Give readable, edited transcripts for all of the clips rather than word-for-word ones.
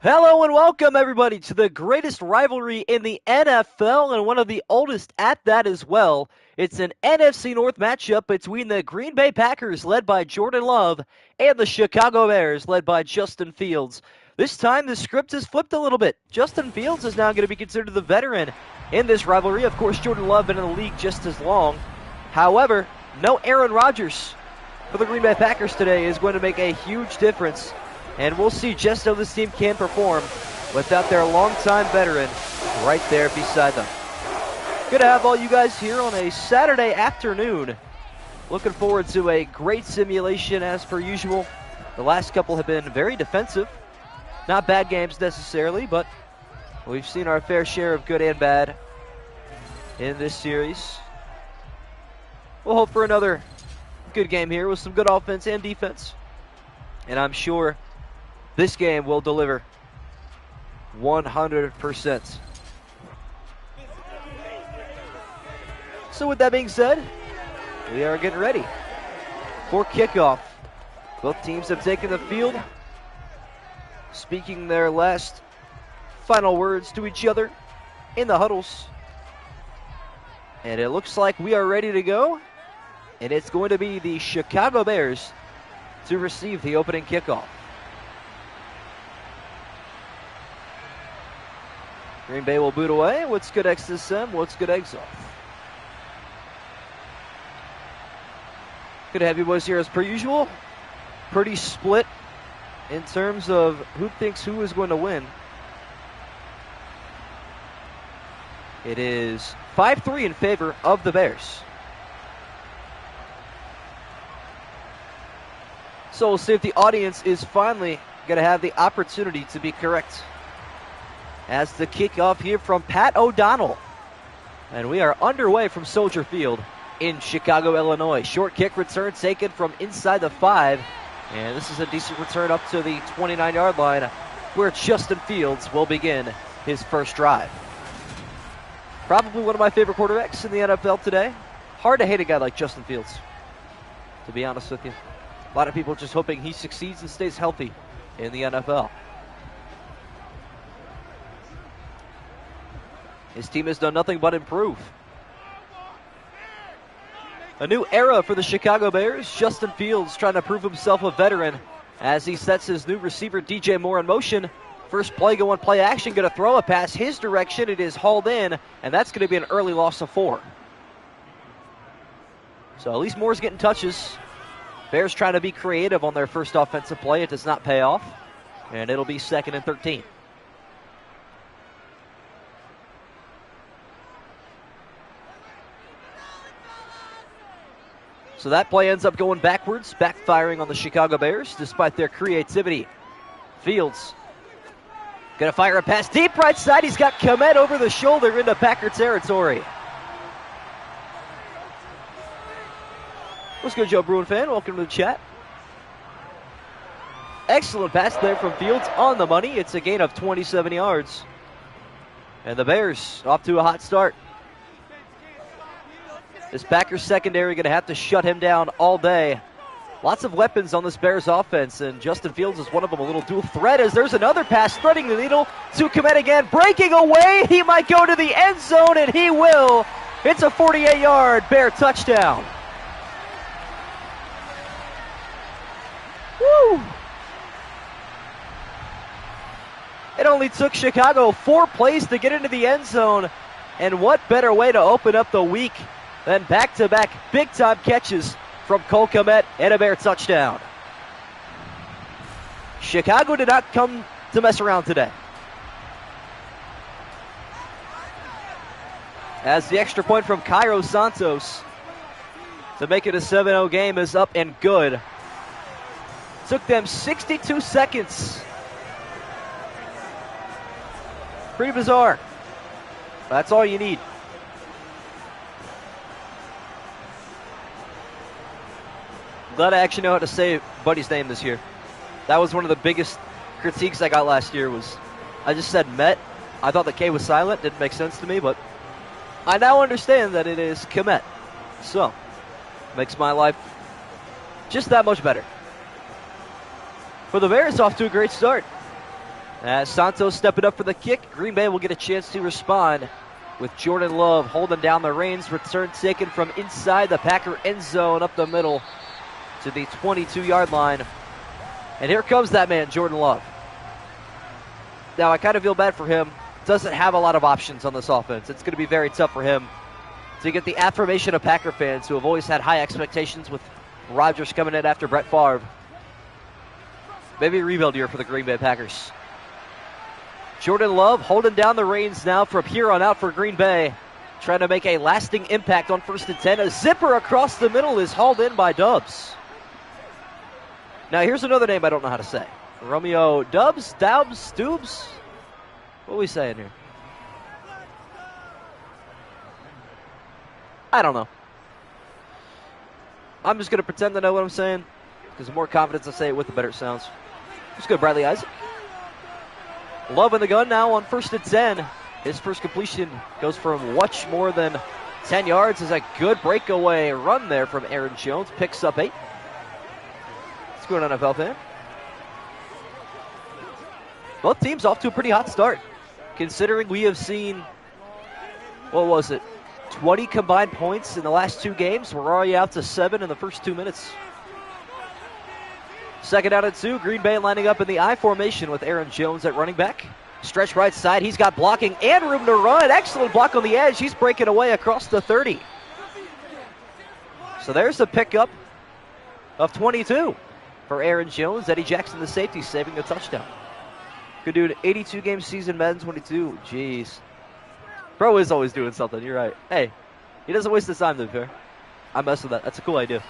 Hello and welcome everybody to the greatest rivalry in the NFL and one of the oldest at that as well. It's an NFC North matchup between the Green Bay Packers led by Jordan Love and the Chicago Bears led by Justin Fields. This time the script has flipped a little bit. Justin Fields is now going to be considered the veteran in this rivalry. Of course, Jordan Love been in the league just as long. However, no Aaron Rodgers for the Green Bay Packers today is going to make a huge difference. And we'll see just how this team can perform without their longtime veteran right there beside them. Good to have all you guys here on a Saturday afternoon. Looking forward to a great simulation as per usual. The last couple have been very defensive. Not bad games necessarily, but we've seen our fair share of good and bad in this series. We'll hope for another good game here with some good offense and defense. And I'm sure this game will deliver 100%. So with that being said, we are getting ready for kickoff. Both teams have taken the field, speaking their last final words to each other in the huddles. And it looks like we are ready to go. And it's going to be the Chicago Bears to receive the opening kickoff. Green Bay will boot away. What's good X to Sim? What's good eggs off? Good to have you boys here as per usual. Pretty split in terms of who thinks who is going to win. It is 5-3 in favor of the Bears. So we'll see if the audience is finally going to have the opportunity to be correct. As the kickoff here from Pat O'Donnell. And we are underway from Soldier Field in Chicago, Illinois. Short kick return taken from inside the 5. And this is a decent return up to the 29-yard line where Justin Fields will begin his first drive. Probably one of my favorite quarterbacks in the NFL today. Hard to hate a guy like Justin Fields, to be honest with you. A lot of people just hoping he succeeds and stays healthy in the NFL. His team has done nothing but improve. A new era for the Chicago Bears. Justin Fields trying to prove himself a veteran as he sets his new receiver DJ Moore in motion. First play going play action, going to throw a pass his direction. It is hauled in, and that's going to be an early loss of 4. So at least Moore's getting touches. Bears trying to be creative on their first offensive play. It does not pay off, and it'll be 2nd and 13. So that play ends up going backwards, backfiring on the Chicago Bears despite their creativity. Fields going to fire a pass deep right side. He's got Komet over the shoulder into Packer territory. What's good, Joe Bruin fan? Welcome to the chat. Excellent pass there from Fields on the money. It's a gain of 27 yards. And the Bears off to a hot start. This Packers secondary going to have to shut him down all day. Lots of weapons on this Bears offense, and Justin Fields is one of them, a little dual threat as there's another pass threading the needle to Komet again. Breaking away, he might go to the end zone, and he will. It's a 48-yard Bear touchdown. Woo! It only took Chicago 4 plays to get into the end zone, and what better way to open up the week than back-to-back big-time catches from Cole Komet and a Bear touchdown. Chicago did not come to mess around today. As the extra point from Cairo Santos to make it a 7-0 game is up and good. Took them 62 seconds. Pretty bizarre. That's all you need. Glad I actually know how to say Buddy's name this year. That was one of the biggest critiques I got last year was I just said Met. I thought the K was silent. Didn't make sense to me, but I now understand that it is Komet. So, makes my life just that much better. For the Bears, off to a great start. As Santos stepping up for the kick, Green Bay will get a chance to respond with Jordan Love holding down the reins. Return taken from inside the Packer end zone up the middle to the 22-yard line. And here comes that man, Jordan Love. Now, I kind of feel bad for him. Doesn't have a lot of options on this offense. It's going to be very tough for him to get the affirmation of Packer fans who have always had high expectations with Rodgers coming in after Brett Favre. Maybe a rebuild year for the Green Bay Packers. Jordan Love holding down the reins now from here on out for Green Bay. Trying to make a lasting impact on 1st and 10. A zipper across the middle is hauled in by Dubs. Now here's another name I don't know how to say. Romeo Dubs? Doubs? Doobs? What are we saying here? I don't know. I'm just going to pretend to know what I'm saying, because the more confidence I say it with, the better it sounds. Let's go, Bradley Isaac. Love in the gun now on 1st and 10. His first completion goes for much more than 10 yards. Is a good breakaway run there from Aaron Jones. Picks up 8. Let's go to NFL fan. Both teams off to a pretty hot start, considering we have seen, 20 combined points in the last 2 games. We're already out to 7 in the first 2 minutes. 2nd down and 2. Green Bay lining up in the I formation with Aaron Jones at running back. Stretch right side. He's got blocking and room to run. Excellent block on the edge. He's breaking away across the 30. So there's a pickup of 22 for Aaron Jones. Eddie Jackson, the safety, saving a touchdown. Good dude. 82-game season, Madden 22. Jeez. Bro is always doing something. You're right. Hey, he doesn't waste his time, to be fair. I mess with that. That's a cool idea.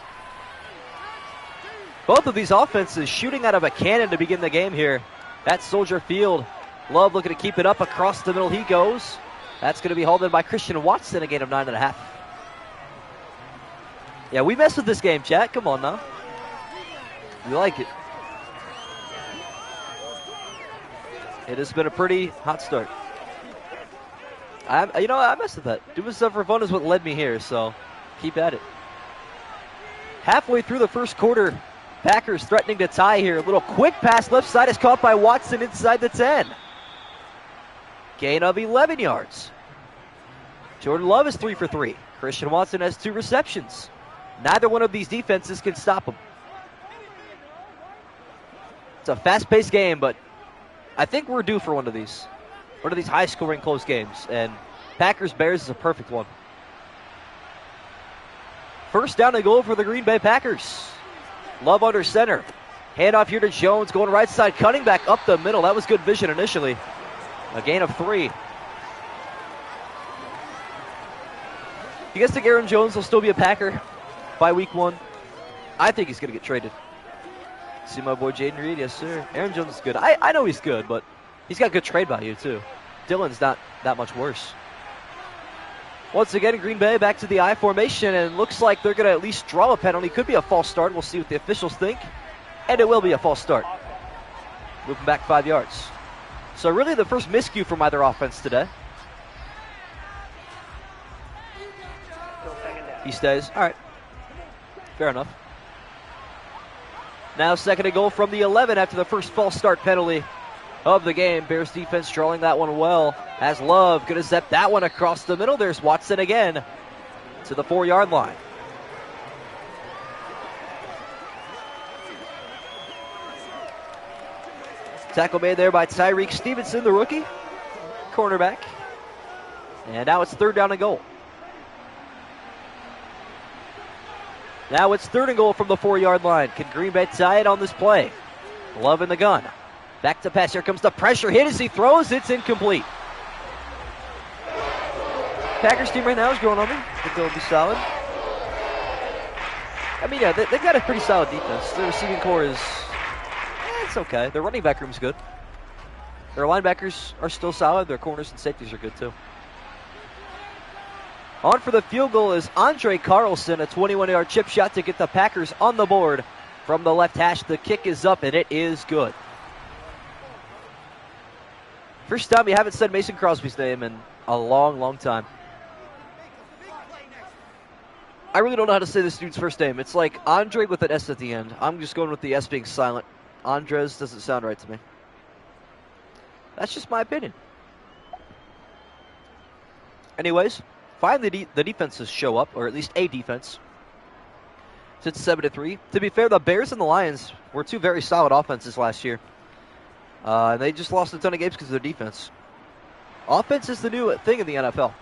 Both of these offenses shooting out of a cannon to begin the game here at Soldier Field. Love looking to keep it up. Across the middle he goes. That's going to be hauled in by Christian Watson, a gain of 9.5. Yeah, we mess with this game, chat. Come on now. We like it. It has been a pretty hot start. I mess with that. Doing stuff for fun is what led me here, so keep at it. Halfway through the first quarter, Packers threatening to tie here. A little quick pass left side is caught by Watson inside the 10. Gain of 11 yards. Jordan Love is 3 for 3. Christian Watson has 2 receptions. Neither one of these defenses can stop him. It's a fast-paced game, but I think we're due for one of these. One of these high-scoring close games, and Packers-Bears is a perfect one. 1st down and goal for the Green Bay Packers. Love under center. Handoff here to Jones, going right side, cutting back up the middle. That was good vision initially. A gain of 3. You guys think Aaron Jones will still be a Packer by week 1? I think he's going to get traded. See my boy Jaden Reed? Yes, sir. Aaron Jones is good. I know he's good, but he's got good trade value, too. Dylan's not that much worse. Once again, Green Bay back to the I formation, and looks like they're going to at least draw a penalty. Could be a false start. We'll see what the officials think. And it will be a false start. Moving back 5 yards. So really the first miscue from either offense today. He stays. All right. Fair enough. Now 2nd and goal from the 11 after the first false start penalty of the game. Bears defense drawing that one well. As Love going to zip that one across the middle. There's Watson again to the 4-yard line. Tackle made there by Tyreek Stevenson, the rookie cornerback. And now it's 3rd down and goal. Now it's 3rd and goal from the 4-yard line. Can Green Bay tie it on this play? Love in the gun. Back to pass. Here comes the pressure hit as he throws. It's incomplete. Packers team right now is growing on me. I think they'll be solid. I mean, yeah, they've got a pretty solid defense. Their receiving core is, it's okay. Their running back room's good. Their linebackers are still solid. Their corners and safeties are good, too. On for the field goal is Andre Carlson, a 21-yard chip shot to get the Packers on the board from the left hash. The kick is up, and it is good. First time we haven't said Mason Crosby's name in a long, long time. I really don't know how to say this dude's first name. It's like Andre with an S at the end. I'm just going with the S being silent. Andres doesn't sound right to me. That's just my opinion. Anyways, finally the defenses show up, or at least a defense. It's 7-3. To be fair, the Bears and the Lions were two very solid offenses last year. And they just lost a ton of games because of their defense. Offense is the new thing in the NFL.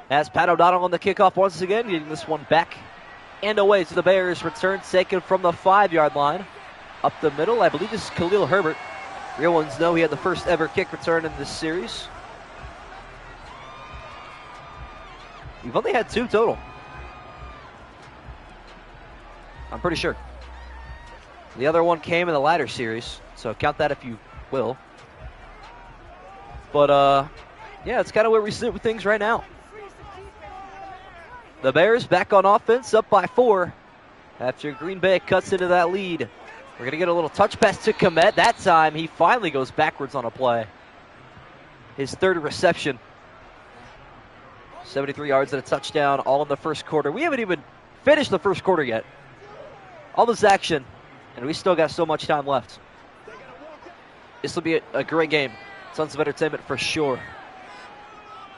As Pat O'Donnell on the kickoff once again, getting this one back and away to the Bears. Return taken from the 5-yard line. Up the middle, I believe this is Khalil Herbert. Real ones know he had the first ever kick return in this series. We've only had 2 total. I'm pretty sure. The other one came in the latter series, so count that if you will. But, yeah, it's kind of where we sit with things right now. The Bears back on offense, up by 4. After Green Bay cuts into that lead. We're going to get a little touch pass to Komet. That time, he finally goes backwards on a play. His 3rd reception. 73 yards and a touchdown, all in the first quarter. We haven't even finished the first quarter yet. All this action, and we still got so much time left. This will be a great game. Tons of entertainment for sure.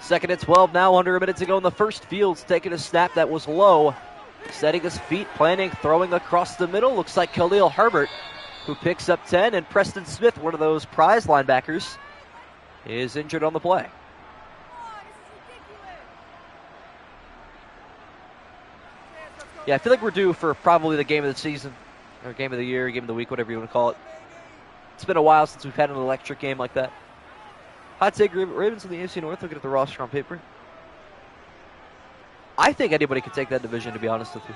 2nd and 12 now, under a minute to go in the first. Fields taking a snap that was low. Setting his feet, planning, throwing across the middle. Looks like Khalil Herbert, who picks up 10. And Preston Smith, one of those prize linebackers, is injured on the play. Yeah, I feel like we're due for probably the game of the season, or game of the year, game of the week, whatever you want to call it. It's been a while since we've had an electric game like that. Hot take, Ravens in the AFC North. Looking at the roster on paper. I think anybody could take that division, to be honest with you.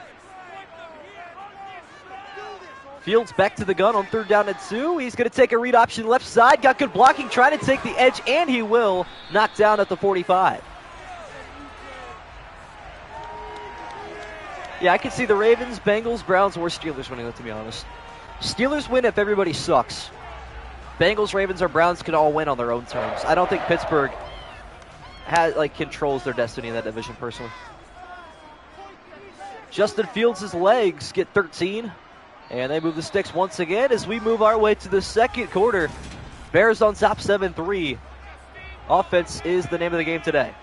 Fields back to the gun on 3rd down and 2. He's going to take a read option left side. Got good blocking, trying to take the edge, and he will. Knock down at the 45. Yeah, I can see the Ravens, Bengals, Browns, or Steelers winning that, to be honest. Steelers win if everybody sucks. Bengals, Ravens, or Browns could all win on their own terms. I don't think Pittsburgh controls their destiny in that division, personally. Justin Fields' legs get 13, and they move the sticks once again as we move our way to the second quarter. Bears on top 7-3. Offense is the name of the game today.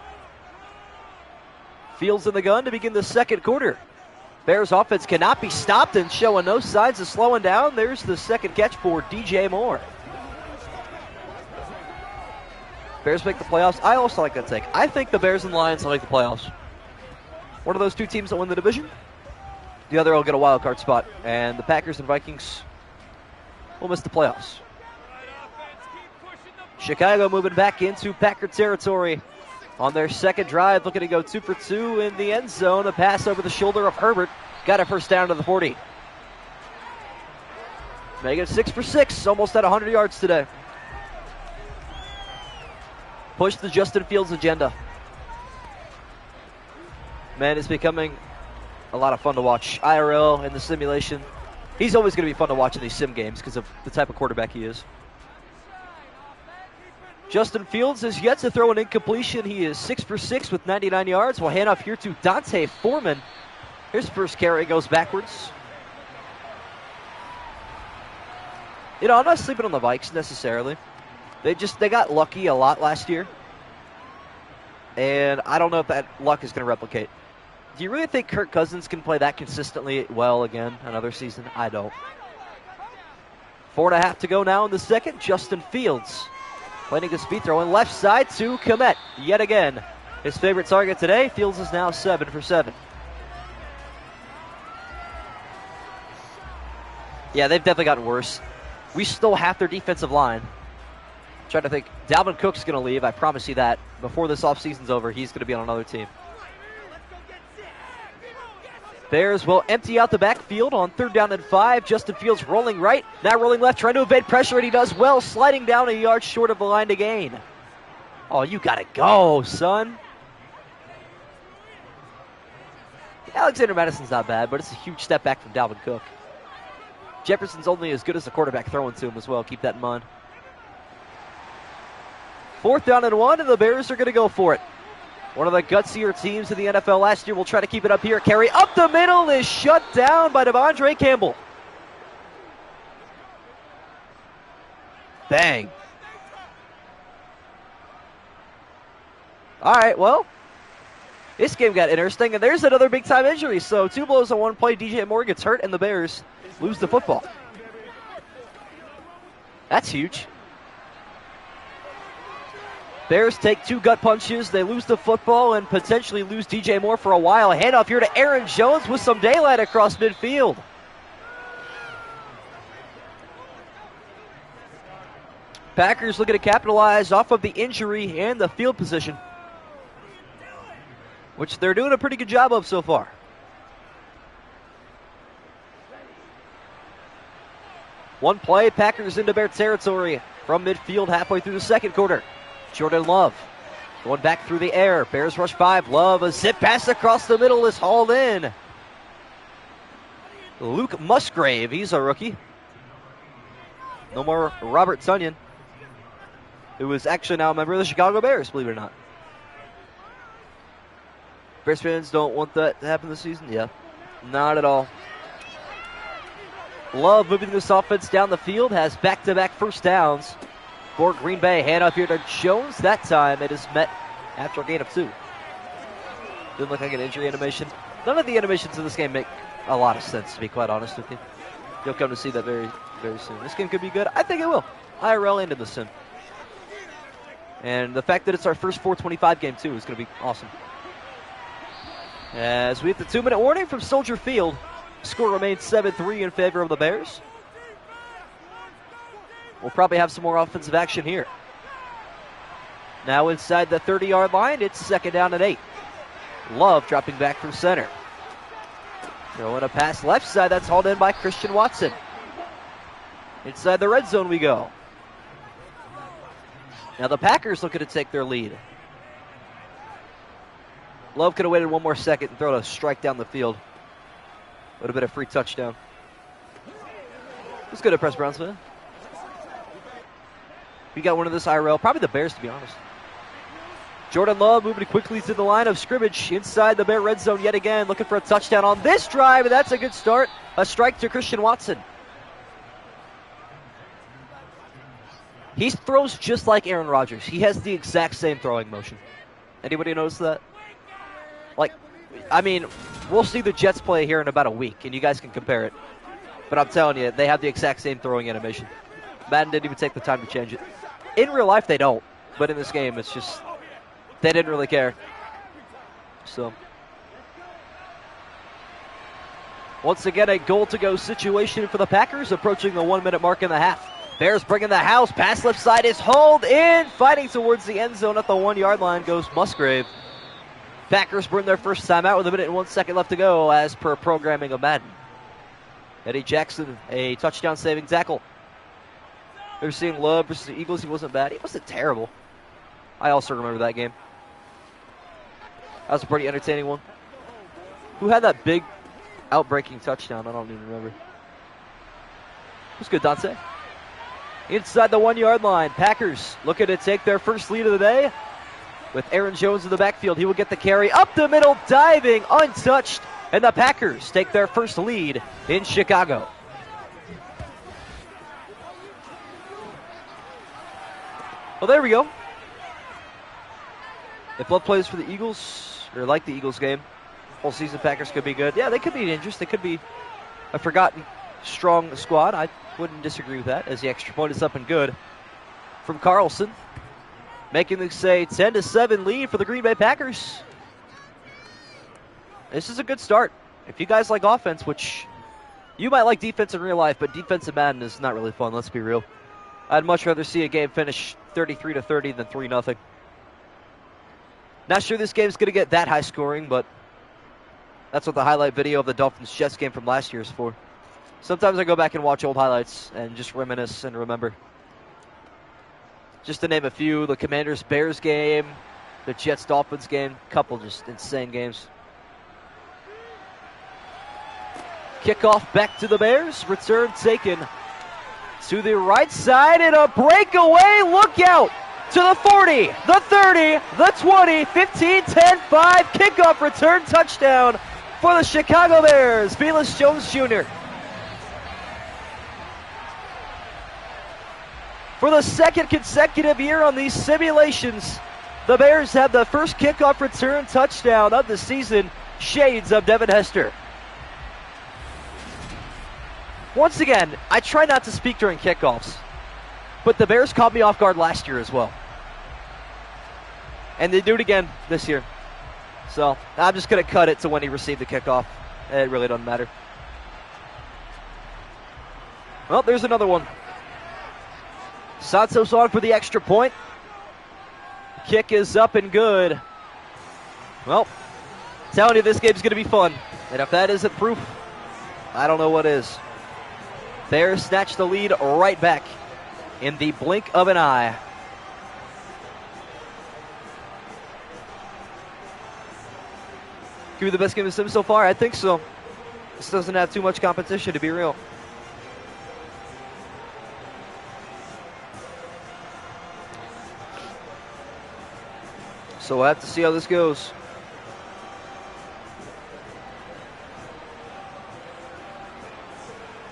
Fields in the gun to begin the second quarter. Bears offense cannot be stopped and showing no signs of slowing down. There's the second catch for DJ Moore. Bears make the playoffs. I also like that take. I think the Bears and Lions will make the playoffs. One of those 2 teams that win the division. The other will get a wild card spot. And the Packers and Vikings will miss the playoffs. Chicago moving back into Packer territory. On their second drive, looking to go 2 for 2 in the end zone. A pass over the shoulder of Herbert. Got a first down to the 40. Make it 6 for 6. Almost at 100 yards today. Push the Justin Fields agenda. Man, it's becoming a lot of fun to watch. IRL and the simulation. He's always going to be fun to watch in these sim games because of the type of quarterback he is. Justin Fields has yet to throw an incompletion. He is 6 for 6 with 99 yards. We'll hand off here to Dante Foreman. His first carry goes backwards. You know, I'm not sleeping on the Vikes necessarily. They got lucky a lot last year. And I don't know if that luck is going to replicate. Do you really think Kirk Cousins can play that consistently well again another season? I don't. 4.5 to go now in the second. Justin Fields planting his feet, throwing left side to Komet. Yet again, his favorite target today. Fields is now 7 for 7. Yeah, they've definitely gotten worse. We stole half their defensive line. Trying to think. Dalvin Cook's going to leave. I promise you that. Before this offseason's over, he's going to be on another team. Bears will empty out the backfield on 3rd down and 5. Justin Fields rolling right, now rolling left, trying to evade pressure, and he does well, sliding down a yard short of the line to gain. Oh, you got to go, son. Alexander Madison's not bad, but it's a huge step back from Dalvin Cook. Jefferson's only as good as the quarterback throwing to him as well. Keep that in mind. 4th down and 1, and the Bears are going to go for it. One of the gutsier teams in the NFL last year will try to keep it up here. Carry up the middle is shut down by Devondre Campbell. Bang. All right, well, this game got interesting, and there's another big-time injury. So 2 blows on 1 play. DJ Moore gets hurt, and the Bears lose the football. That's huge. Bears take 2 gut punches. They lose the football and potentially lose DJ Moore for a while. A handoff here to Aaron Jones with some daylight across midfield. Packers looking to capitalize off of the injury and the field position, which they're doing a pretty good job of so far. One play, Packers into Bear territory from midfield halfway through the second quarter. Jordan Love going back through the air. Bears rush 5. Love, a zip pass across the middle is hauled in. Luke Musgrave, he's a rookie. No more Robert Tonyan, who is actually now a member of the Chicago Bears, believe it or not. Bears fans don't want that to happen this season? Yeah, not at all. Love moving this offense down the field, has back-to-back first downs for Green Bay. Hand up here to Jones. That time it is met after a gain of 2. Didn't look like an injury animation. None of the animations in this game make a lot of sense, to be quite honest with you. You'll come to see that very, very soon. This game could be good. I think it will. IRL and in the sim. And the fact that it's our first 425 game, too, is going to be awesome. As we hit the 2-minute warning from Soldier Field, score remains 7-3 in favor of the Bears. We'll probably have some more offensive action here. Now inside the 30-yard line, it's 2nd down and 8. Love dropping back from center. Throwing a pass left side, that's hauled in by Christian Watson. Inside the red zone we go. Now the Packers looking to take their lead. Love could have waited 1 more second and thrown a strike down the field. Would have been a free touchdown. It's good to press Brownsville. We got one of this IRL. Probably the Bears, to be honest. Jordan Love moving quickly to the line of scrimmage inside the Bear red zone yet again. Looking for a touchdown on this drive, and that's a good start. A strike to Christian Watson. He throws just like Aaron Rodgers. He has the exact same throwing motion. Anybody notice that? Like, I mean, we'll see the Jets play here in about a week, and you guys can compare it. But I'm telling you, they have the exact same throwing animation. Madden didn't even take the time to change it. In real life, they don't. But in this game, it's just, they didn't really care. So, once again, a goal-to-go situation for the Packers, approaching the 1-minute mark in the half. Bears bringing the house. Pass left side is hauled in. Fighting towards the end zone at the 1-yard line goes Musgrave. Packers burn their first timeout with 1 minute and 1 second left to go as per programming of Madden. Eddie Jackson, a touchdown-saving tackle. Ever seen Love versus the Eagles? He wasn't bad. He wasn't terrible. I also remember that game. That was a pretty entertaining one. Who had that big outbreaking touchdown? I don't even remember. It was good, Dante. Inside the 1-yard line, Packers looking to take their first lead of the day. With Aaron Jones in the backfield, he will get the carry up the middle, diving, untouched. And the Packers take their first lead in Chicago. Well, there we go. If Love plays for the Eagles, or like the Eagles game, whole season Packers could be good. Yeah, they could be dangerous. They could be a forgotten strong squad. I wouldn't disagree with that, as the extra point is up and good from Carlson, making this a 10-7 lead for the Green Bay Packers. This is a good start. If you guys like offense, which you might like defense in real life, but defensive Madden is not really fun, let's be real. I'd much rather see a game finish 33-30 than 3-0. Not sure this game's going to get that high scoring, but that's what the highlight video of the Dolphins-Jets game from last year is for. Sometimes I go back and watch old highlights and just reminisce and remember. Just to name a few, the Commanders-Bears game, the Jets-Dolphins game, couple just insane games. Kickoff back to the Bears, return taken to the right side, and a breakaway, look out! To the 40, the 30, the 20, 15, 10, 5, kickoff return touchdown for the Chicago Bears, Velus Jones Jr. For the second consecutive year on these simulations, The Bears have the first kickoff return touchdown of the season. Shades of Devin Hester. Once again, I try not to speak during kickoffs, but the Bears caught me off guard last year as well. And they do it again this year. So I'm just going to cut it to when he received the kickoff. It really doesn't matter. Well, there's another one. Santos on for the extra point. Kick is up and good. Well, telling you this game's going to be fun. And if that isn't proof, I don't know what is. Bears snatch the lead right back in the blink of an eye. Could be the best game of Sims so far? I think so. This doesn't have too much competition, to be real. So we'll have to see how this goes.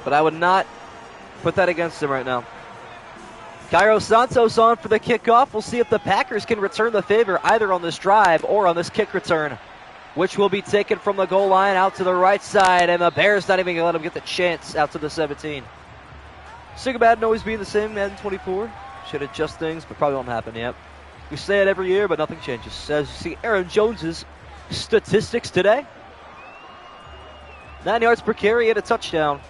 But I would not put that against him right now. Cairo Santos on for the kickoff. We'll see if the Packers can return the favor either on this drive or on this kick return, which will be taken from the goal line out to the right side, and the Bears not even going to let him get the chance out to the 17. Sick of Madden always being the same, Madden 24. Should adjust things, but probably won't happen yet. We say it every year, but nothing changes. As you see Aaron Jones's statistics today. 9 yards per carry and a touchdown.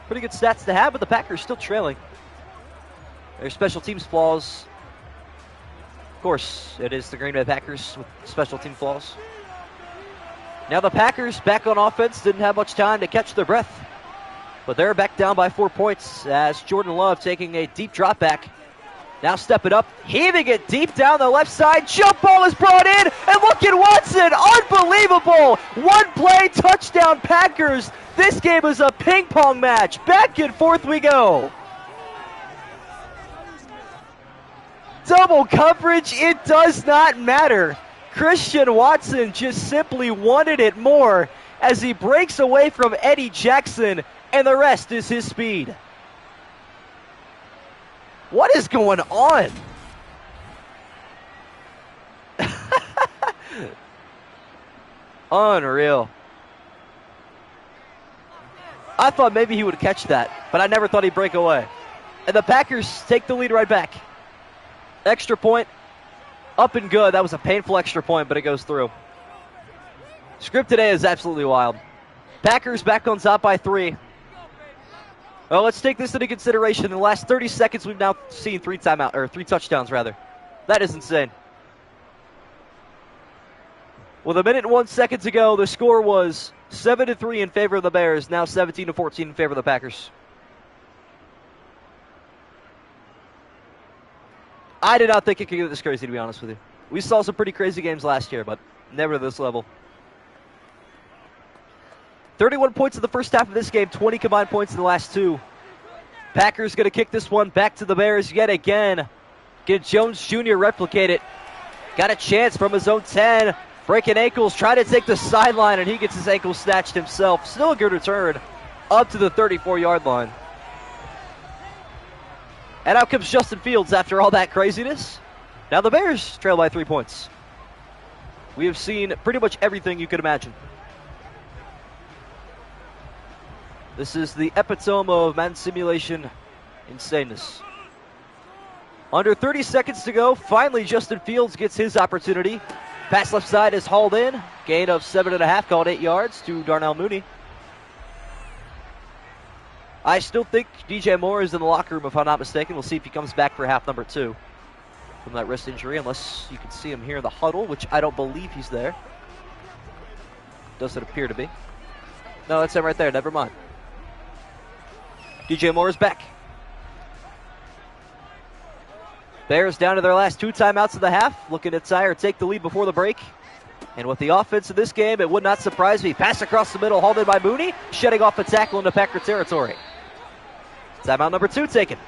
Pretty good stats to have, but the Packers still trailing. Their special teams flaws. Of course, it is the Green Bay Packers with special team flaws. Now the Packers back on offense, didn't have much time to catch their breath. But they're back down by 4 points as Jordan Love taking a deep drop back. Now step it up, heaving it deep down the left side. Jump ball is brought in, and look at Watson. Unbelievable. One play, touchdown Packers. This game is a ping pong match. Back and forth we go. Double coverage, it does not matter. Christian Watson just simply wanted it more as he breaks away from Eddie Jackson, and the rest is his speed. What is going on? Unreal. I thought maybe he would catch that, but I never thought he'd break away. And the Packers take the lead right back. Extra point, up and good. That was a painful extra point, but it goes through. Script today is absolutely wild. Packers back on top by 3. Well, let's take this into consideration. In the last 30 seconds, we've now seen 3 touchdowns, rather. That is insane. With a minute and 1 second to go, the score was 7-3 in favor of the Bears. Now 17-14 in favor of the Packers. I did not think it could get this crazy, to be honest with you. We saw some pretty crazy games last year, but never to this level. 31 points in the first half of this game, 20 combined points in the last 2. Packers going to kick this one back to the Bears yet again. Can Jones Jr. replicate it? Got a chance from his own 10. Breaking ankles, trying to take the sideline, and he gets his ankle snatched himself. Still a good return up to the 34-yard line. And out comes Justin Fields after all that craziness. Now the Bears trail by 3 points. We have seen pretty much everything you could imagine. This is the epitome of Madden simulation insaneness. Under 30 seconds to go, finally Justin Fields gets his opportunity. Pass left side is hauled in. Gain of 7.5, called 8 yards to Darnell Mooney. I still think DJ Moore is in the locker room, if I'm not mistaken. We'll see if he comes back for half number 2 from that wrist injury, unless you can see him here in the huddle, which I don't believe he's there. Doesn't appear to be. No, that's him right there. Never mind. DJ Moore is back. Bears down to their last 2 timeouts of the half, looking to tie or take the lead before the break. And with the offense in this game, it would not surprise me. Pass across the middle, hauled in by Mooney, shedding off a tackle into Packer territory. Timeout number 2 taken.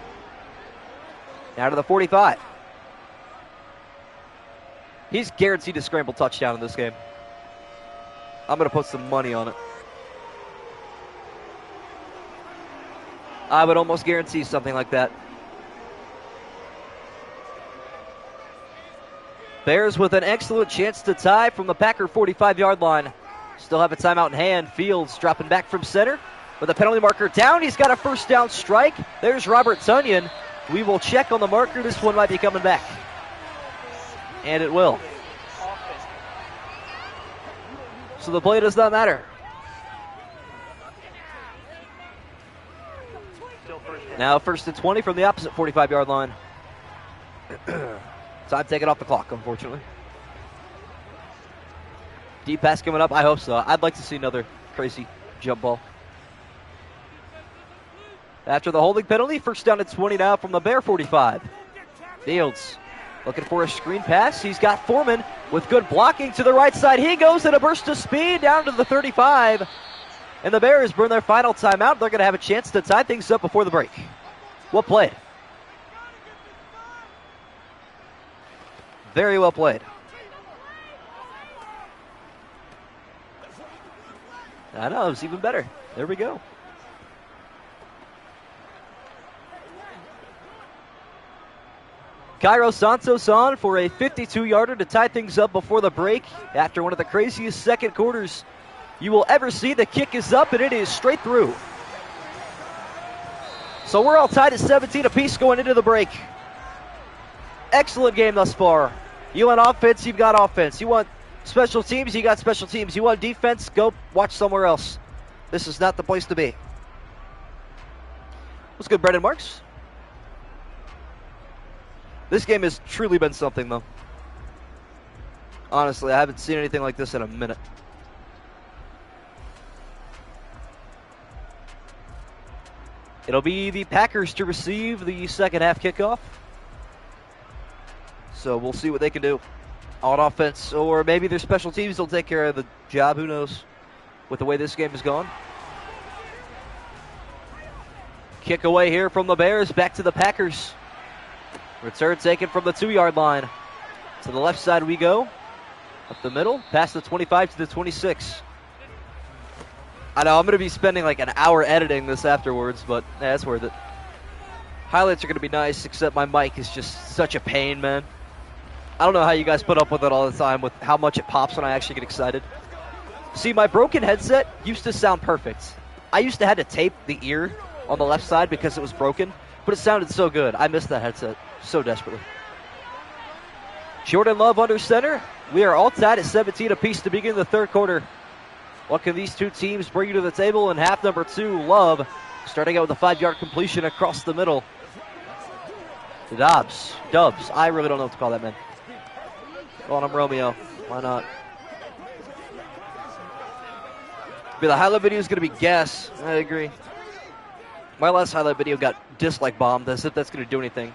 Now to the 45. He's guaranteed a scramble touchdown in this game. I'm going to put some money on it. I would almost guarantee something like that. Bears with an excellent chance to tie from the Packer 45-yard line. Still have a timeout in hand. Fields dropping back from center with a penalty marker down. He's got a first down strike. There's Robert Tunyon. We will check on the marker. This one might be coming back. And it will. So the play does not matter. Now first and 20 from the opposite 45-yard line. Time taken off the clock, unfortunately. Deep pass coming up. I hope so. I'd like to see another crazy jump ball. After the holding penalty, first down at 20 now from the Bear 45. Fields looking for a screen pass. He's got Foreman with good blocking to the right side. He goes in a burst of speed down to the 35. And the Bears burn their final timeout. They're going to have a chance to tie things up before the break. Well played. Very well played. I know, it's even better. There we go. Cairo Santos on for a 52-yarder to tie things up before the break after one of the craziest second quarters you will ever see. The kick is up, and it is straight through. So we're all tied at 17 apiece going into the break. Excellent game thus far. You want offense, you've got offense. You want special teams, you got special teams. You want defense, go watch somewhere else. This is not the place to be. What's good, Brendan Marks? This game has truly been something, though. Honestly, I haven't seen anything like this in a minute. It'll be the Packers to receive the second half kickoff. So we'll see what they can do on offense, or maybe their special teams will take care of the job. Who knows with the way this game has gone. Kick away here from the Bears, back to the Packers. Return taken from the 2-yard line. To the left side we go. Up the middle, past the 25 to the 26. I know I'm going to be spending like an hour editing this afterwards, but that's worth it. Highlights are going to be nice, except my mic is just such a pain, man. I don't know how you guys put up with it all the time, with how much it pops when I actually get excited. See, my broken headset used to sound perfect. I used to have to tape the ear on the left side because it was broken, but it sounded so good. I miss that headset so desperately. Jordan Love under center. We are all tied at 17 apiece to begin the third quarter. What can these two teams bring to the table in half number 2? Love starting out with a 5-yard completion across the middle. To Dubs. I really don't know what to call that, man. Calling him Romeo. Why not? But the highlight video is going to be gas. I agree. My last highlight video got dislike bombed, as if that's going to do anything,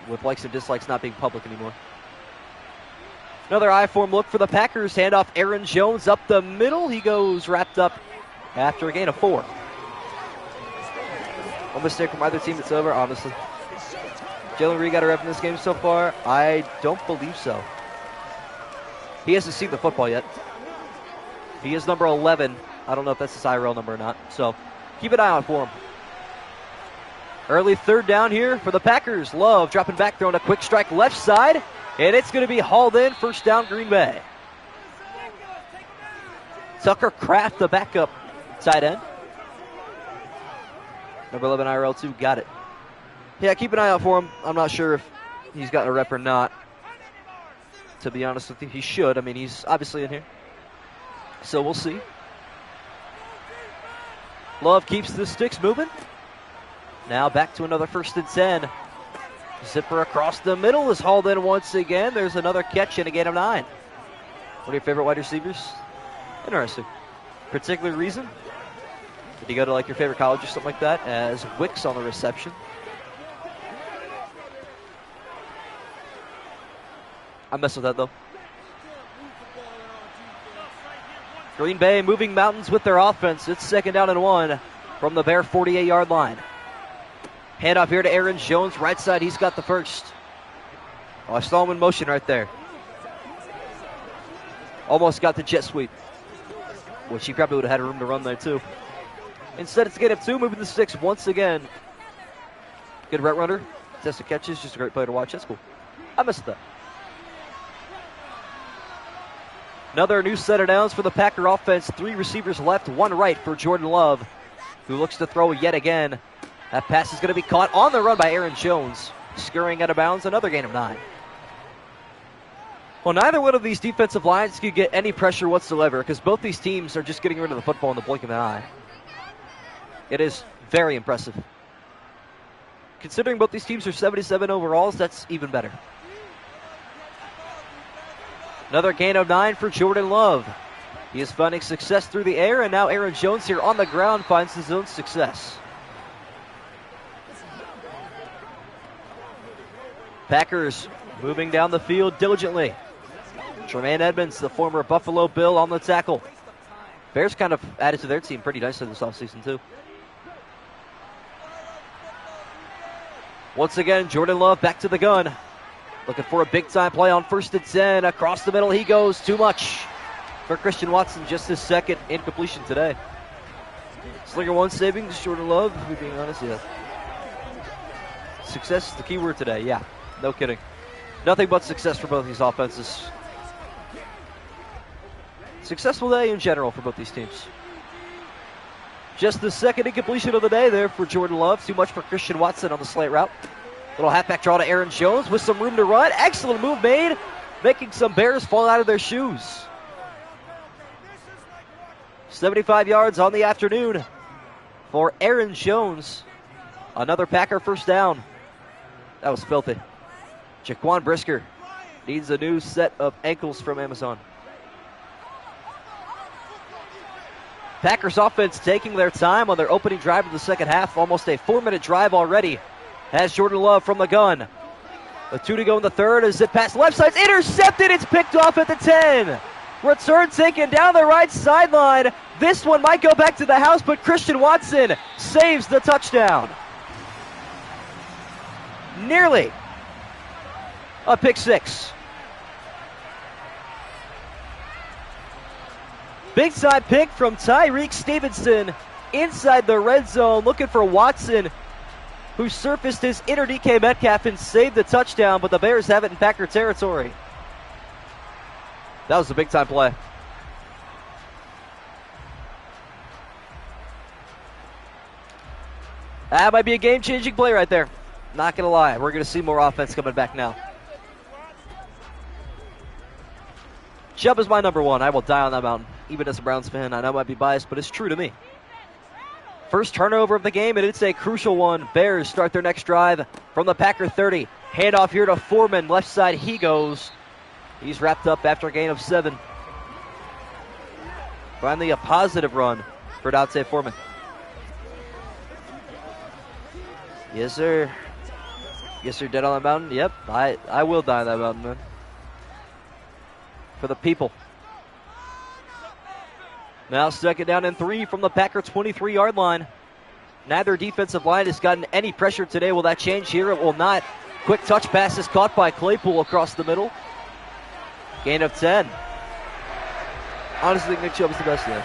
with likes and dislikes not being public anymore. Another I-form look for the Packers. Handoff Aaron Jones up the middle. He goes wrapped up after a gain of 4. One mistake from either team, it's over, honestly. Jalen Reed got a rep in this game so far? I don't believe so. He hasn't seen the football yet. He is number 11. I don't know if that's his IRL number or not, so keep an eye out for him. Early third down here for the Packers. Love dropping back, throwing a quick strike left side, and it's going to be hauled in. First down, Green Bay. Tucker Kraft, the backup tight end. Number 11 IRL 2, got it. Yeah, keep an eye out for him. I'm not sure if he's gotten a rep or not. To be honest with you, he should. I mean, he's obviously in here. So we'll see. Love keeps the sticks moving. Now back to another 1st and 10. Zipper across the middle is hauled in once again. There's another catch and a gain of 9. One of your favorite wide receivers? Interesting. Particular reason? Did you go to like your favorite college or something like that? As Wicks on the reception. I mess with that though. Green Bay moving mountains with their offense. It's 2nd down and 1 from the Bear 48-yard line. Handoff here to Aaron Jones, right side. He's got the first. Oh, I saw him in motion right there. Almost got the jet sweep, which he probably would have had room to run there too. Instead, it's a gain of 2, moving the sticks once again. Good route runner. Test of catches, just a great player to watch. That's cool. I missed that. Another new set of downs for the Packer offense. 3 receivers left, 1 right for Jordan Love, who looks to throw yet again. That pass is going to be caught on the run by Aaron Jones. Scurrying out of bounds, another gain of 9. Well, neither one of these defensive lines could get any pressure whatsoever because both these teams are just getting rid of the football in the blink of an eye. It is very impressive. Considering both these teams are 77 overalls, that's even better. Another gain of 9 for Jordan Love. He is finding success through the air, and now Aaron Jones here on the ground finds his own success. Packers moving down the field diligently. Tremaine Edmonds, the former Buffalo Bill, on the tackle. Bears kind of added to their team pretty nicely this offseason, too. Once again, Jordan Love back to the gun. Looking for a big-time play on 1st and 10. Across the middle he goes. Too much for Christian Watson. Just his second incompletion today. Slinger 1 savings, Jordan Love, if we're being honest, yeah. Success is the key word today, yeah. No kidding. Nothing but success for both these offenses. Successful day in general for both these teams. Just the second incompletion of the day there for Jordan Love. Too much for Christian Watson on the slant route. Little halfback draw to Aaron Jones with some room to run. Excellent move made, making some Bears fall out of their shoes. 75 yards on the afternoon for Aaron Jones. Another Packer first down. That was filthy. Jaquan Brisker needs a new set of ankles from Amazon. Packers offense taking their time on their opening drive of the second half. Almost a 4-minute drive already. Has Jordan Love from the gun. The 2 to go in the third. As it past left side, intercepted. It's picked off at the 10. Return taken down the right sideline. This one might go back to the house, but Christian Watson saves the touchdown. Nearly a pick 6. Big side pick from Tyreek Stevenson inside the red zone, looking for Watson, who surfaced his inner DK Metcalf and saved the touchdown, but the Bears have it in Packer territory. That was a big-time play. That might be a game-changing play right there. Not going to lie. We're going to see more offense coming back now. Chubb is my number 1. I will die on that mountain. Even as a Browns fan, I know I might be biased, but it's true to me. First turnover of the game, and it's a crucial one. Bears start their next drive from the Packer 30. Handoff here to Foreman. Left side he goes. He's wrapped up after a gain of 7. Finally a positive run for Dante Foreman. Yes, sir. Yes, sir, dead on that mountain? Yep, I will die on that mountain, man. For the people. Now 2nd down and 3 from the Packer 23-yard line. Neither defensive line has gotten any pressure today. Will that change here? It will not. Quick touch pass is caught by Claypool across the middle. Gain of 10. Honestly, Nick Chubb is the best there.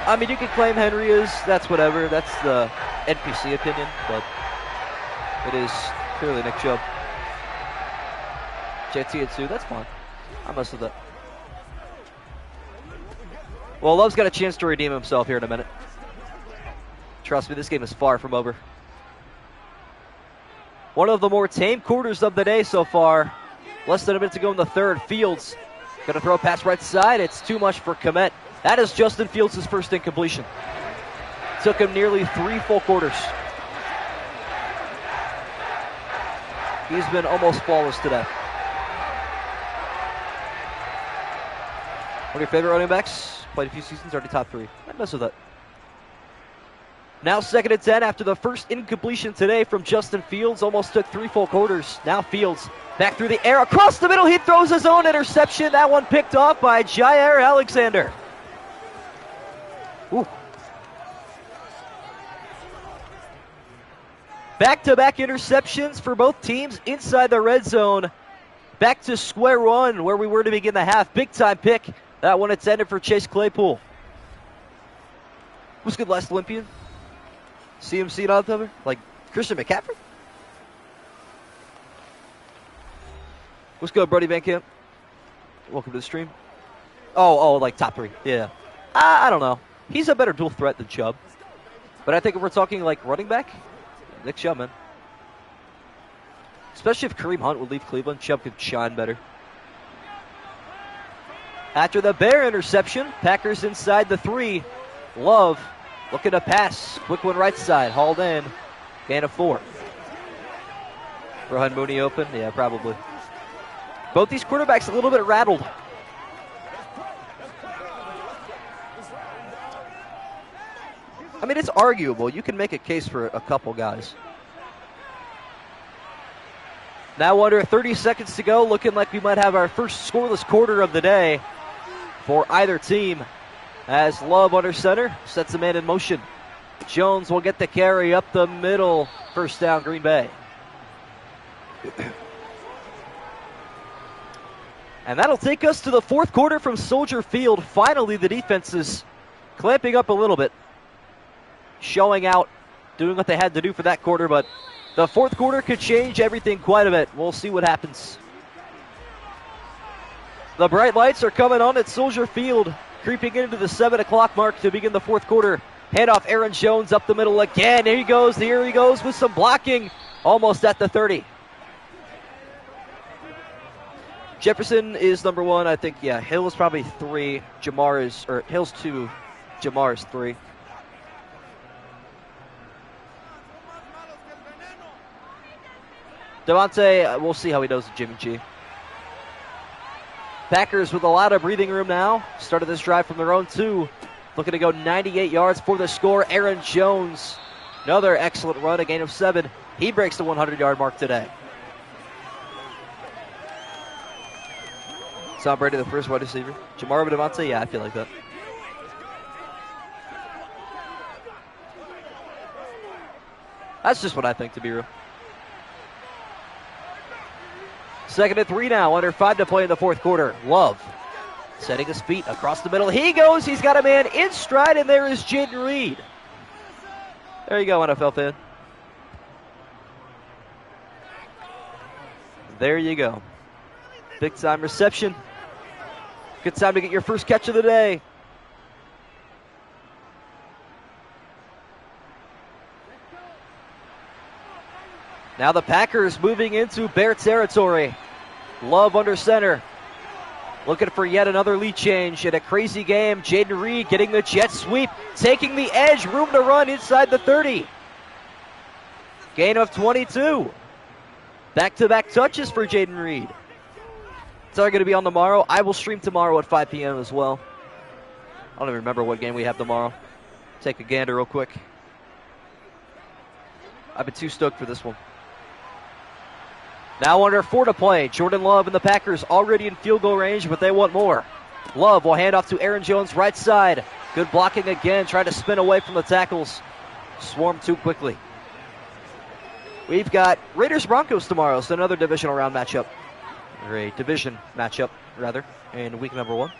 I mean, you can claim Henry is. That's whatever. That's the NPC opinion, but it is clearly Nick Chubb. JT at 2. That's fine. I mess with that. Well, Love's got a chance to redeem himself here in a minute. Trust me, this game is far from over. One of the more tame quarters of the day so far. Less than a minute to go in the third. Fields going to throw a pass right side. It's too much for Kmet. That is Justin Fields' first incompletion. Took him nearly 3 full quarters. He's been almost flawless today. One of your favorite running backs? Played a few seasons, already top 3. I'd mess with that. Now 2nd and 10 after the first incompletion today from Justin Fields. Almost took 3 full quarters. Now Fields back through the air. Across the middle, he throws his own interception. That one picked off by Jair Alexander. Ooh. Back-to-back interceptions for both teams inside the red zone. Back to square one where we were to begin the half. Big-time pick. That one intended for Chase Claypool. Who's good last Olympian? CMC not over? Like Christian McCaffrey? What's good, Brody Van Camp? Welcome to the stream. Oh, like top 3. Yeah. I don't know. He's a better dual threat than Chubb. But I think if we're talking like running back, Nick Chubb, man. Especially if Kareem Hunt would leave Cleveland, Chubb could shine better. After the Bear interception, Packers inside the 3. Love looking to pass. Quick one right side. Hauled in. Gain of 4. Rohan Mooney open? Yeah, probably. Both these quarterbacks a little bit rattled. I mean, it's arguable. You can make a case for a couple guys. Now under 30 seconds to go, looking like we might have our first scoreless quarter of the day for either team. As Love under center sets the man in motion. Jones will get the carry up the middle. First down, Green Bay. And that'll take us to the fourth quarter from Soldier Field. Finally, the defense is clamping up a little bit. Showing out, doing what they had to do for that quarter, but the fourth quarter could change everything quite a bit. We'll see what happens. The bright lights are coming on at Soldier Field, creeping into the 7 o'clock mark to begin the fourth quarter. Handoff Aaron Jones up the middle again. Here he goes with some blocking, almost at the 30. Jefferson is number 1, I think. Yeah, Hill is probably 3. Hill's 2. Jamar is 3. Devontae, we'll see how he does with Jimmy G. Packers with a lot of breathing room now. Started this drive from their own 2. Looking to go 98 yards for the score. Aaron Jones, another excellent run, a gain of 7. He breaks the 100-yard mark today. Tom Brady, the first wide receiver. Jamar over Devontae? Yeah, I feel like that. That's just what I think, to be real. 2nd and 3 now, under 5 to play in the fourth quarter. Love setting his feet across the middle. He goes, he's got a man in stride, and there is Jaden Reed. There you go, NFL fan. There you go. Big time reception. Good time to get your first catch of the day. Now the Packers moving into Bear territory. Love under center. Looking for yet another lead change in a crazy game. Jaden Reed getting the jet sweep. Taking the edge. Room to run inside the 30. Gain of 22. Back-to-back touches for Jaden Reed. It's all going to be on tomorrow. I will stream tomorrow at 5 p.m. as well. I don't even remember what game we have tomorrow. Take a gander real quick. I've been too stoked for this one. Now under 4 to play. Jordan Love and the Packers already in field goal range, but they want more. Love will hand off to Aaron Jones right side. Good blocking again, trying to spin away from the tackles. Swarmed too quickly. We've got Raiders-Broncos tomorrow, so another divisional round matchup. Or a division matchup, rather, in week number 1.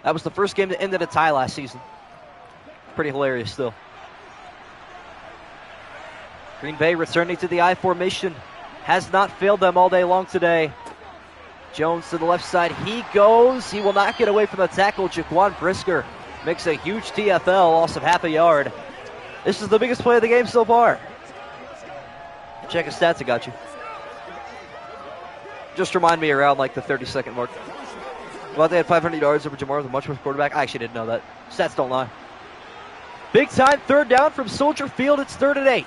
That was the first game that ended a tie last season. Pretty hilarious still. Green Bay returning to the I formation. Has not failed them all day long today. Jones to the left side. He goes. He will not get away from the tackle. Jaquan Brisker makes a huge TFL, loss of half a yard. This is the biggest play of the game so far. Check his stats, I got you. Just remind me around like the 30-second mark. Well, they had 500 yards over Jamar with a much worse quarterback. I actually didn't know that. Stats don't lie. Big time 3rd down from Soldier Field. It's 3rd and 8.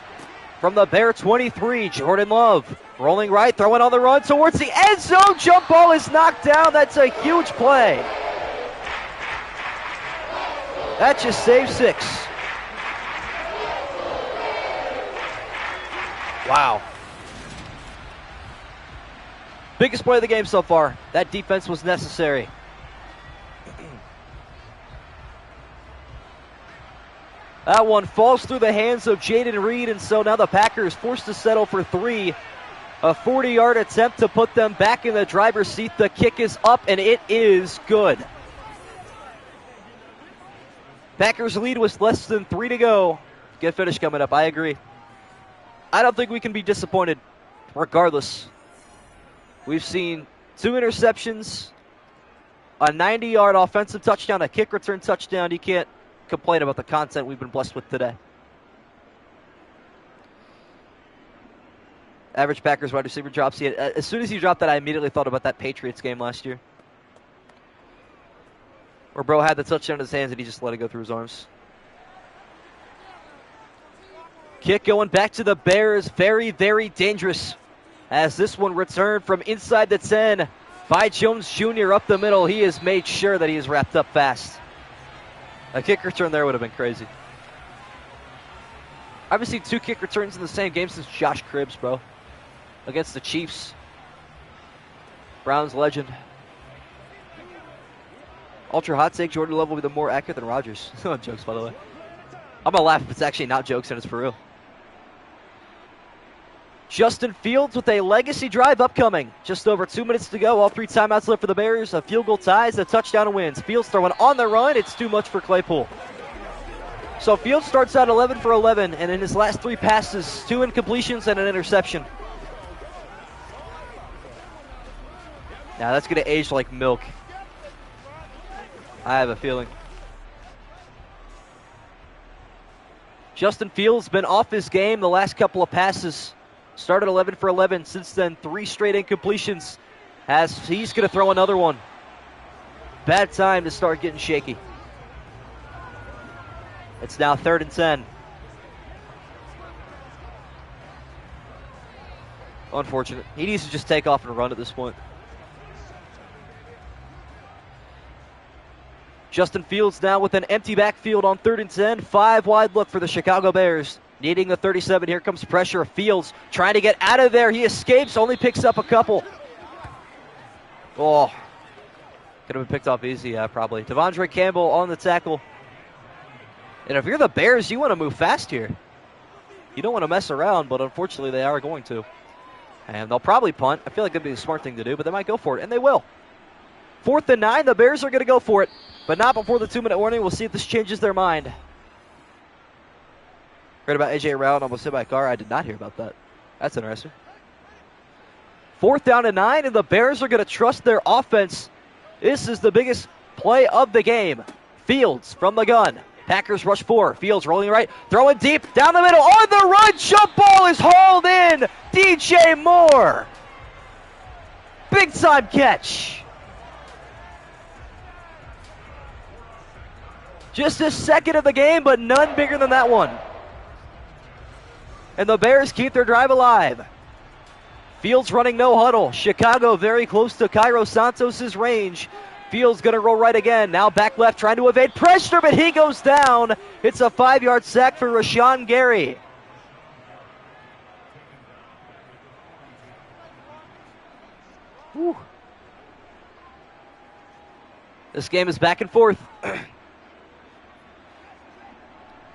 From the Bear 23, Jordan Love rolling right, throwing on the run towards the end zone. Jump ball is knocked down. That's a huge play. That just saved 6. Wow. Biggest play of the game so far. That defense was necessary. That one falls through the hands of Jaden Reed, and so now the Packers forced to settle for 3. A 40-yard attempt to put them back in the driver's seat. The kick is up, and it is good. Packers lead with less than 3 to go. Good finish coming up, I agree. I don't think we can be disappointed regardless. We've seen 2 interceptions, A 90-yard offensive touchdown, a kick return touchdown. You can't complain about the content we've been blessed with today. Average Packers wide receiver drops. As soon as he dropped that, I immediately thought about that Patriots game last year, where bro had the touchdown in his hands and he just let it go through his arms. Kick going back to the Bears. Very, very dangerous, as this one returned from inside the 10 by Jones Jr. up the middle. He has made sure that he is wrapped up fast. A kick return there would have been crazy. I haven't seen 2 kick returns in the same game since Josh Cribbs, bro. Against the Chiefs. Browns legend. Ultra hot take, Jordan Love will be the more accurate than Rodgers. No jokes, by the way. I'm going to laugh if it's actually not jokes and it's for real. Justin Fields with a legacy drive upcoming. Just over 2 minutes to go. All 3 timeouts left for the Bears. A field goal ties, a touchdown and wins. Fields throwing on the run. It's too much for Claypool. So Fields starts out 11 for 11, and in his last 3 passes, 2 incompletions and an interception. Now that's going to age like milk. I have a feeling. Justin Fields been off his game the last couple of passes. Started 11 for 11. Since then, 3 straight incompletions. As he's going to throw another one. Bad time to start getting shaky. It's now 3rd and 10. Unfortunate. He needs to just take off and run at this point. Justin Fields now with an empty backfield on 3rd and 10. 5 wide look for the Chicago Bears. Needing the 37. Here comes pressure. Fields trying to get out of there. He escapes, only picks up a couple. Oh, could have been picked off easy, probably. Devondre Campbell on the tackle. And if you're the Bears, you want to move fast here. You don't want to mess around, but unfortunately they are going to. And they'll probably punt. I feel like that'd be a smart thing to do, but they might go for it, and they will. 4th and 9, the Bears are going to go for it, but not before the 2-minute warning. We'll see if this changes their mind. Heard about A.J. Brown almost hit by a car? I did not hear about that. That's interesting. 4th down and 9, and the Bears are going to trust their offense. This is the biggest play of the game. Fields from the gun. Packers rush 4. Fields rolling right, throwing deep, down the middle, on the run, jump ball is hauled in. DJ Moore. Big time catch. Just a second of the game, but none bigger than that one. And the Bears keep their drive alive. Fields running no huddle. Chicago very close to Cairo Santos' range. Fields going to roll right again. Now back left trying to evade pressure, but he goes down. It's a 5-yard sack for Rashawn Gary. Whew. This game is back and forth.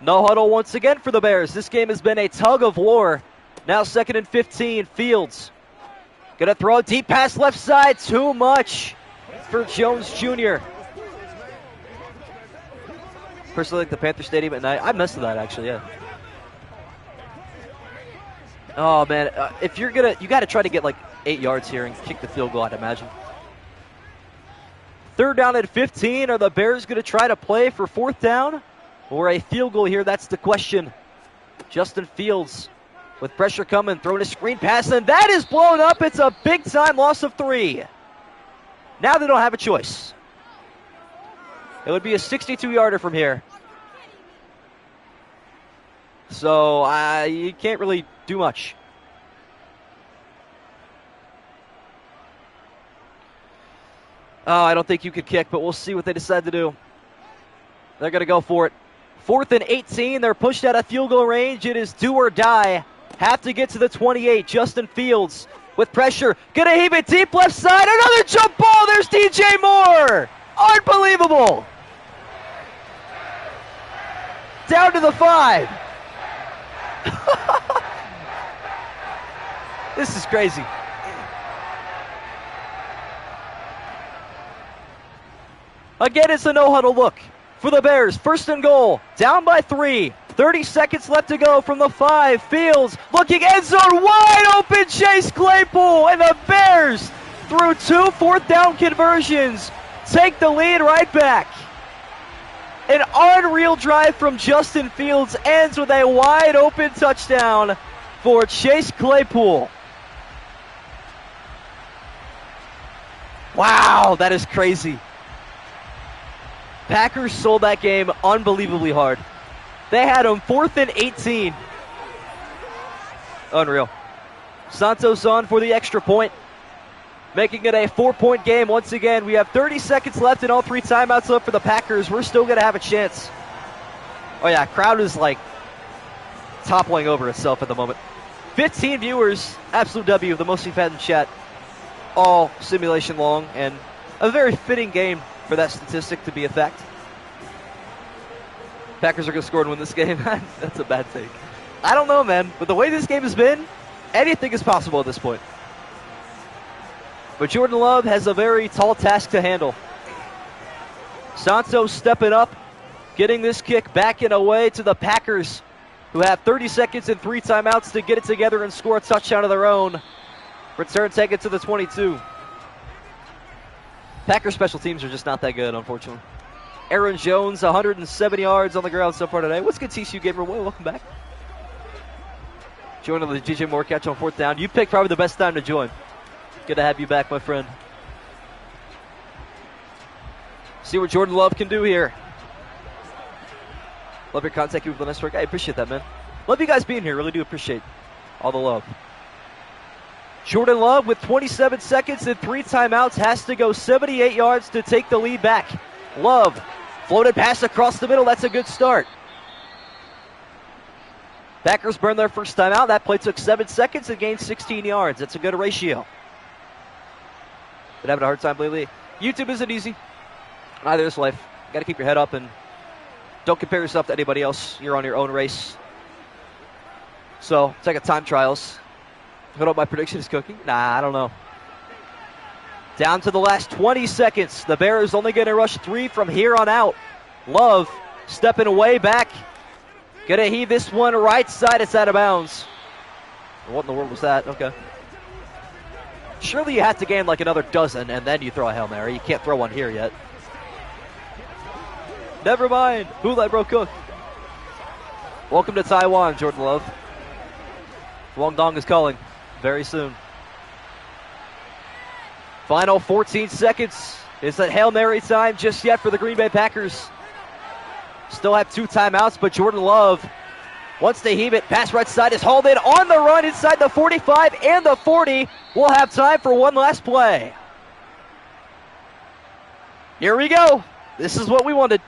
No huddle once again for the Bears. This game has been a tug of war. Now 2nd and 15. Fields going to throw a deep pass left side. Too much for Jones Jr. Personally, like the Panther Stadium at night. I missed that, actually, yeah. Oh, man. If you're going to, you got to try to get like 8 yards here and kick the field goal, I'd imagine. 3rd down at 15. Are the Bears going to try to play for 4th down? Or a field goal here, that's the question. Justin Fields with pressure coming, throwing a screen pass, and that is blown up. It's a big-time loss of 3. Now they don't have a choice. It would be a 62-yarder from here. So you can't really do much. Oh, I don't think you could kick, but we'll see what they decide to do. They're going to go for it. 4th and 18. They're pushed out of field goal range. It is do or die. Have to get to the 28. Justin Fields with pressure. Gonna heave it deep left side. Another jump ball. There's DJ Moore. Unbelievable. Down to the 5. This is crazy. Again, it's a no-huddle look for the Bears. 1st and goal, down by 3. 30 seconds left to go from the 5. Fields looking end zone, wide open Chase Claypool, and the Bears through 2 4th down conversions take the lead right back. An unreal drive from Justin Fields ends with a wide open touchdown for Chase Claypool. Wow, that is crazy. Packers sold that game unbelievably hard. They had them 4th and 18. Unreal. Santos on for the extra point, making it a 4-point game once again. We have 30 seconds left and all 3 timeouts left for the Packers. We're still going to have a chance. Oh yeah, crowd is like toppling over itself at the moment. 15 viewers, absolute W, the most we've had in chat all simulation long, and a very fitting game for that statistic to be a fact. Packers are going to score and win this game. That's a bad take. I don't know, man. But the way this game has been, anything is possible at this point. But Jordan Love has a very tall task to handle. Santos stepping up, getting this kick back and away to the Packers, who have 30 seconds and 3 timeouts to get it together and score a touchdown of their own. Return take it to the 22. Packers special teams are just not that good, unfortunately. Aaron Jones, 170 yards on the ground so far today. What's good, TCU Gamer? Welcome back. Joining the DJ Moore catch on 4th down. You picked probably the best time to join. Good to have you back, my friend. See what Jordan Love can do here. Love your contact with the network. I appreciate that, man. Love you guys being here. Really do appreciate all the love. Jordan Love with 27 seconds and 3 timeouts has to go 78 yards to take the lead back. Love floated pass across the middle. That's a good start. Packers burned their first timeout. That play took 7 seconds and gained 16 yards. That's a good ratio. Been having a hard time lately. YouTube isn't easy. Neither is life. Got to keep your head up and don't compare yourself to anybody else. You're on your own race. So, it's like a time trials. I don't know what my prediction is cooking. Nah, I don't know. Down to the last 20 seconds. The Bears only going to rush 3 from here on out. Love stepping away back. Going to heave this one right side. It's out of bounds. What in the world was that? Okay. Surely you have to gain like another dozen, and then you throw a Hail Mary. You can't throw one here yet. Never mind. Who let bro cook? Welcome to Taiwan, Jordan Love. Guangdong is calling very soon. Final 14 seconds. Is that Hail Mary time just yet for the Green Bay Packers? Still have 2 timeouts, but Jordan Love, once they heave it, pass right side is hauled in on the run inside the 45 and the 40. We'll have time for one last play. Here we go. This is what we wanted.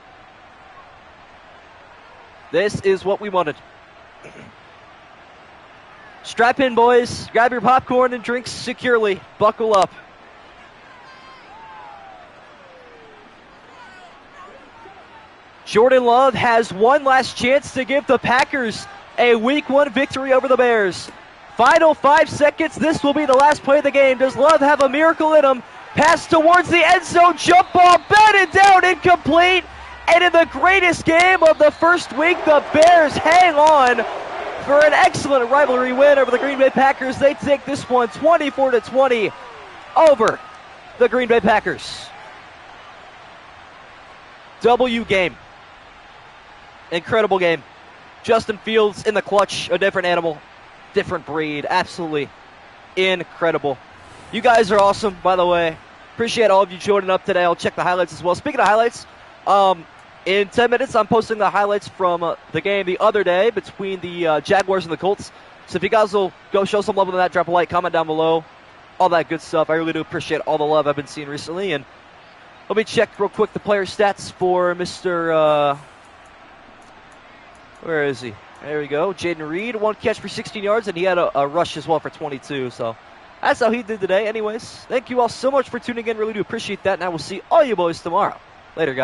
This is what we wanted. Strap in, boys. Grab your popcorn and drinks securely. Buckle up. Jordan Love has one last chance to give the Packers a Week 1 victory over the Bears. Final 5 seconds. This will be the last play of the game. Does Love have a miracle in him? Pass towards the end zone. Jump ball. Batted down. Incomplete. And in the greatest game of the first week, the Bears hang on for an excellent rivalry win over the Green Bay Packers. They take this one 24-20 over the Green Bay Packers. W game. Incredible game. Justin Fields in the clutch, a different animal, different breed. Absolutely incredible. You guys are awesome, by the way. Appreciate all of you joining up today. I'll check the highlights as well. Speaking of highlights, in 10 minutes, I'm posting the highlights from the game the other day between the Jaguars and the Colts. So if you guys will go show some love on that, drop a like, comment down below, all that good stuff. I really do appreciate all the love I've been seeing recently. And let me check real quick the player stats for Mr. Where is he? There we go. Jaden Reed, 1 catch for 16 yards, and he had a rush as well for 22. So that's how he did today. Anyways, thank you all so much for tuning in. Really do appreciate that, and I will see all you boys tomorrow. Later, guys.